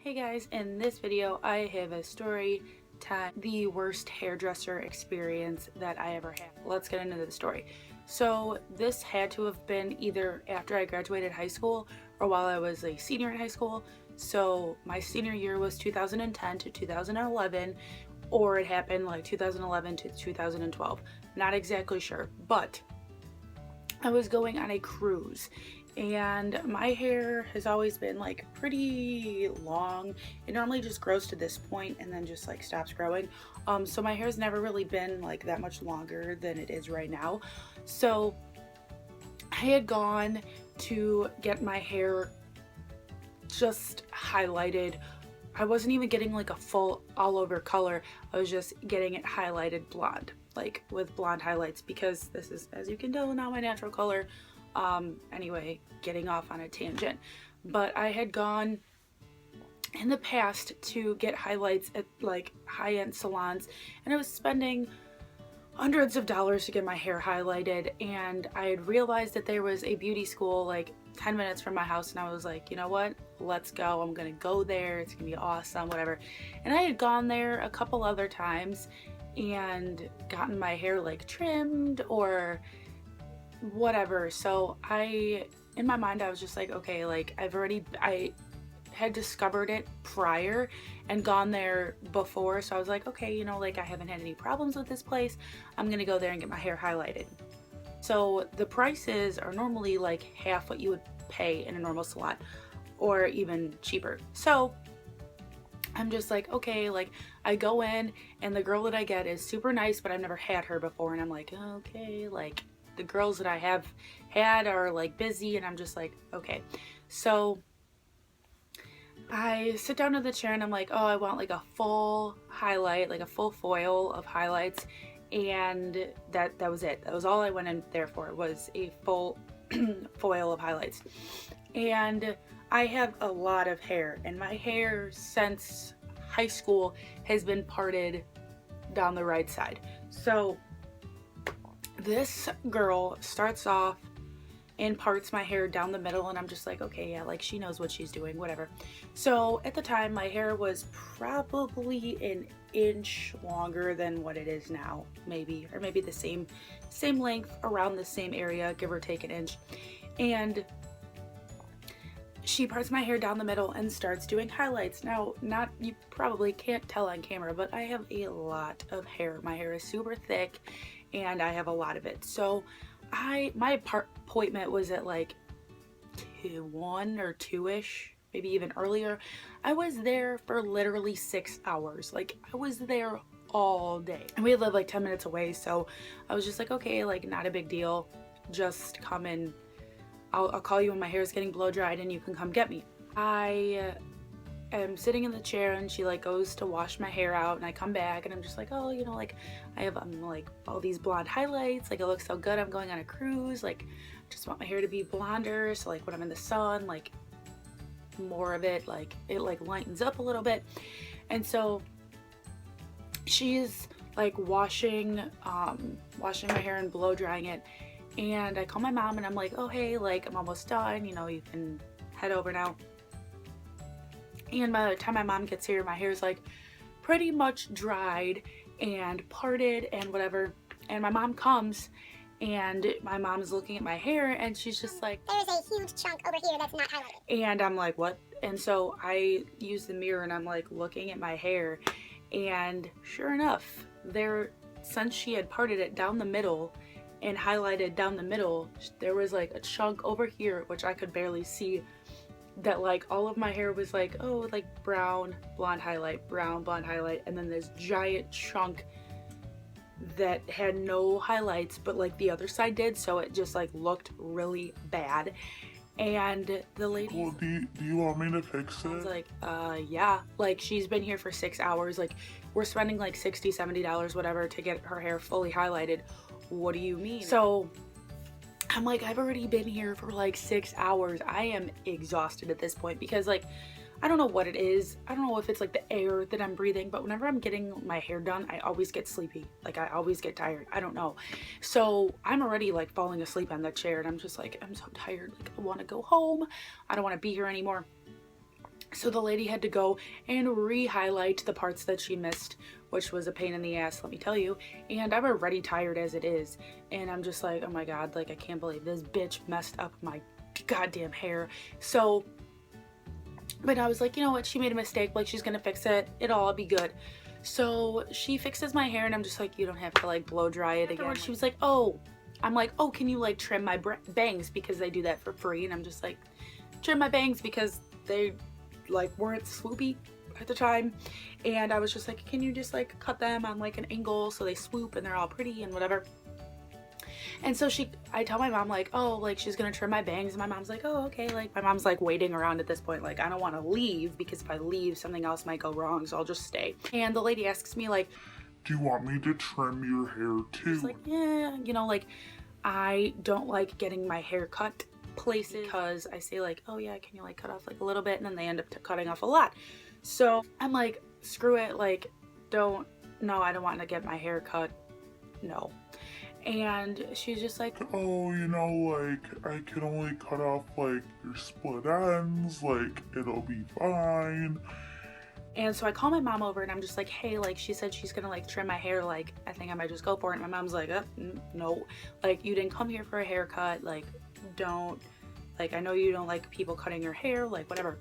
Hey guys, in this video I have a story time, the worst hairdresser experience that I ever had. Let's get into the story. So this had to have been either after I graduated high school or while I was a senior in high school. So my senior year was 2010 to 2011, or it happened like 2011 to 2012. Not exactly sure, but I was going on a cruise and my hair has always been like pretty long. It normally just grows to this point and then just like stops growing. So my hair's never really been like that much longer than it is right now. So I had gone to get my hair just highlighted. I wasn't even getting like a full all over color. I was just getting it highlighted blonde, like with blonde highlights, because this is, as you can tell, not my natural color. Anyway, getting off on a tangent, but I had gone in the past to get highlights at like high-end salons, and I was spending hundreds of dollars to get my hair highlighted, and I had realized that there was a beauty school like 10 minutes from my house, and I was like, you know what, let's go. I'm gonna go there, it's gonna be awesome, whatever. And I had gone there a couple other times and gotten my hair like trimmed or whatever. So in my mind I was just like, okay, like I had discovered it prior and gone there before, so I was like, okay, you know, like I haven't had any problems with this place, I'm gonna go there and get my hair highlighted. So the prices are normally like half what you would pay in a normal salon, or even cheaper. So I'm just like, okay, like I go in and the girl that I get is super nice, but I've never had her before, and I'm like, okay, like the girls that I have had are like busy, and I'm just like, okay. So I sit down in the chair and I'm like, oh, I want like a full highlight, like a full foil of highlights. And that was it. That was all I went in there for, was a full foil of highlights. And I have a lot of hair, and my hair since high school has been parted down the right side. So this girl starts off and parts my hair down the middle, and I'm just like, okay, yeah, like she knows what she's doing, whatever. So at the time my hair was probably an inch longer than what it is now, maybe, or maybe the same length, around the same area, give or take an inch. And she parts my hair down the middle and starts doing highlights. Now, you probably can't tell on camera, but I have a lot of hair. My hair is super thick and I have a lot of it. So my appointment was at like 1 or 2ish, maybe even earlier. I was there for literally 6 hours. Like I was there all day, and we live like 10 minutes away. So I was just like, okay, like not a big deal. Just come in. I'll call you when my hair is getting blow dried and you can come get me. I am sitting in the chair and she like goes to wash my hair out, and I come back and I'm just like, oh, you know, like I have like all these blonde highlights, like it looks so good, I'm going on a cruise, like just want my hair to be blonder, so like when I'm in the sun, like more of it, like it like lightens up a little bit. And so she's like washing my hair and blow drying it, and I call my mom and I'm like, oh hey, like I'm almost done, you know, you can head over now. And by the time my mom gets here, my hair's like pretty much dried and parted and whatever. And my mom comes, and my mom's looking at my hair and she's just like, there's a huge chunk over here that's not highlighted. And I'm like, what? And so I use the mirror and I'm like looking at my hair, and sure enough, since she had parted it down the middle and highlighted down the middle, there was like a chunk over here, which I could barely see, that like all of my hair was like, oh, like brown blonde highlight, brown blonde highlight, and then this giant chunk that had no highlights, but like the other side did, so it just like looked really bad. And the lady, well, do you want me to fix it? I was like, yeah, like she's been here for 6 hours, like we're spending like $60-70 whatever to get her hair fully highlighted. What do you mean? So I'm like, I've already been here for like 6 hours. I am exhausted at this point, because like I don't know what it is. I don't know if it's like the air that I'm breathing, but whenever I'm getting my hair done, I always get sleepy. Like I always get tired. I don't know. So I'm already like falling asleep on the chair, and I'm just like, I'm so tired. Like I want to go home. I don't want to be here anymore. So the lady had to go and re-highlight the parts that she missed, which was a pain in the ass, let me tell you. And I'm already tired as it is. And I'm just like, oh my God, like I can't believe this bitch messed up my goddamn hair. So, but I was like, you know what, she made a mistake, like she's gonna fix it, it'll all be good. So she fixes my hair and I'm just like, you don't have to like blow dry it again. She was like, oh, I'm like, oh, can you like trim my bangs, because they do that for free. And I'm just like, trim my bangs because they like weren't swoopy at the time. And I was just like, can you just like cut them on like an angle so they swoop and they're all pretty and whatever. And so I tell my mom like, oh, like she's gonna trim my bangs, and my mom's like, oh, okay. Like my mom's like waiting around at this point, like I don't want to leave because if I leave something else might go wrong, so I'll just stay. And the lady asks me like, do you want me to trim your hair too? she's like, yeah, you know, like I don't like getting my hair cut places because I say like, oh yeah, can you like cut off like a little bit, and then they end up cutting off a lot. So I'm like, screw it, like no, I don't want to get my hair cut, no. And she's just like, oh, you know, like I can only cut off like your split ends, like it'll be fine. And so I call my mom over and I'm just like, hey, like she said she's gonna like trim my hair, like I think I might just go for it. And my mom's like, no, like you didn't come here for a haircut, like don't, like I know you don't like people cutting your hair, like whatever.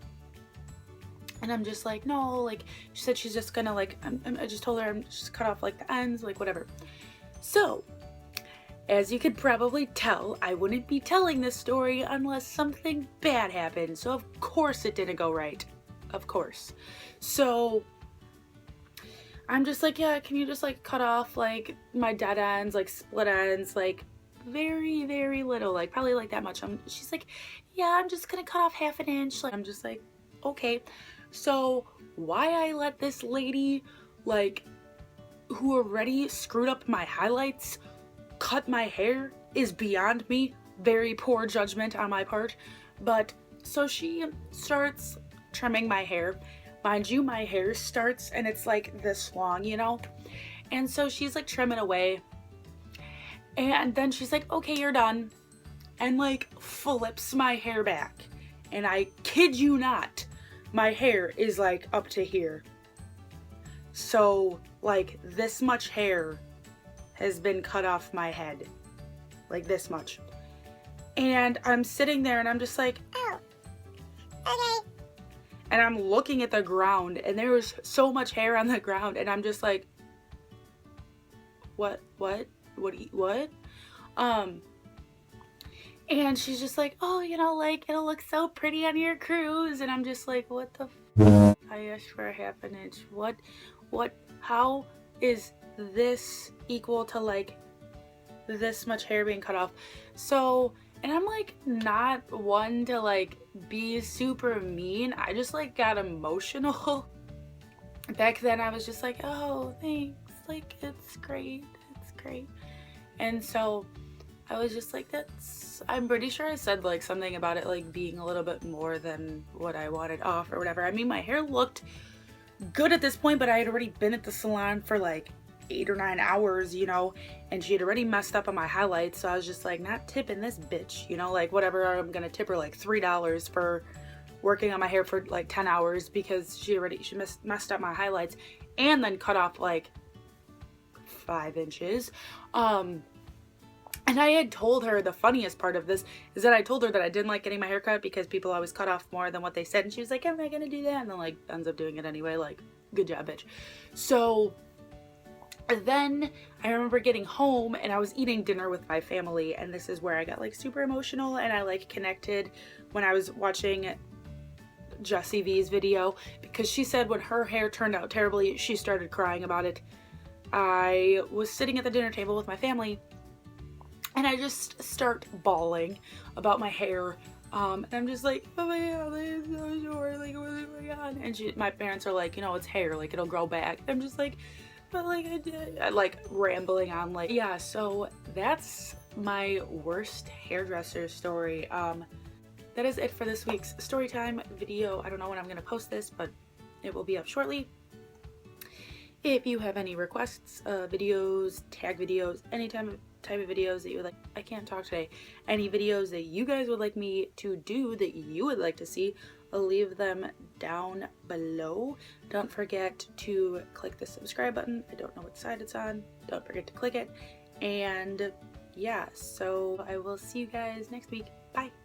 And I'm just like, no, like she said she's just gonna like, I just told her I'm just cut off like the ends, like whatever. So as you could probably tell, I wouldn't be telling this story unless something bad happened. So of course it didn't go right. Of course. So I'm just like, yeah, can you just like cut off like my dead ends, like split ends, like very, very little, like probably like that much. She's like, yeah, I'm just gonna cut off half an inch. Like, I'm just like, okay. So why I let this lady, like, who already screwed up my highlights, cut my hair is beyond me. Very poor judgment on my part. But so she starts trimming my hair. Mind you, my hair starts and it's like this long, you know? And so she's like trimming away. And then she's like, okay, you're done. And like flips my hair back. And I kid you not, my hair is like up to here. So like this much hair has been cut off my head, like this much. And I'm sitting there and I'm just like, Oh, okay. and I'm looking at the ground and there was so much hair on the ground and I'm just like, what, and she's just like, oh, you know, like it'll look so pretty on your cruise. And I'm just like, what the I asked for a half an inch. What, how is this equal to like this much hair being cut off? So, and I'm like not one to like be super mean. I just like got emotional. Back then I was just like, oh, thanks, like it's great. And so I was just like, I'm pretty sure I said like something about it like being a little bit more than what I wanted off or whatever. I mean, my hair looked good at this point, but I had already been at the salon for like 8 or 9 hours, you know, and she had already messed up on my highlights. So I was just like, not tipping this bitch, you know, like whatever, I'm gonna tip her like $3 for working on my hair for like 10 hours because she messed up my highlights and then cut off like 5 inches. And I had told her, the funniest part of this is that I told her that I didn't like getting my hair cut because people always cut off more than what they said. And she was like, am I gonna do that? And then like ends up doing it anyway. Like, good job, bitch. So then I remember getting home and I was eating dinner with my family. And this is where I got like super emotional and I like connected when I was watching Jessii V's video, because she said when her hair turned out terribly, she started crying about it. I was sitting at the dinner table with my family and I just start bawling about my hair. And I'm just like, oh my God, it's so short, like what's going on? And my parents are like, you know, it's hair, like it'll grow back. I'm just like, but like I like rambling on, like, yeah. So that's my worst hairdresser story. That is it for this week's Storytime video. I don't know when I'm gonna post this, but it will be up shortly. If you have any requests, videos, tag videos, any type of videos that you would like, I can't talk today, any videos that you guys would like me to do that you would like to see, I'll leave them down below. Don't forget to click the subscribe button. I don't know what side it's on. Don't forget to click it. And yeah, so I will see you guys next week. Bye.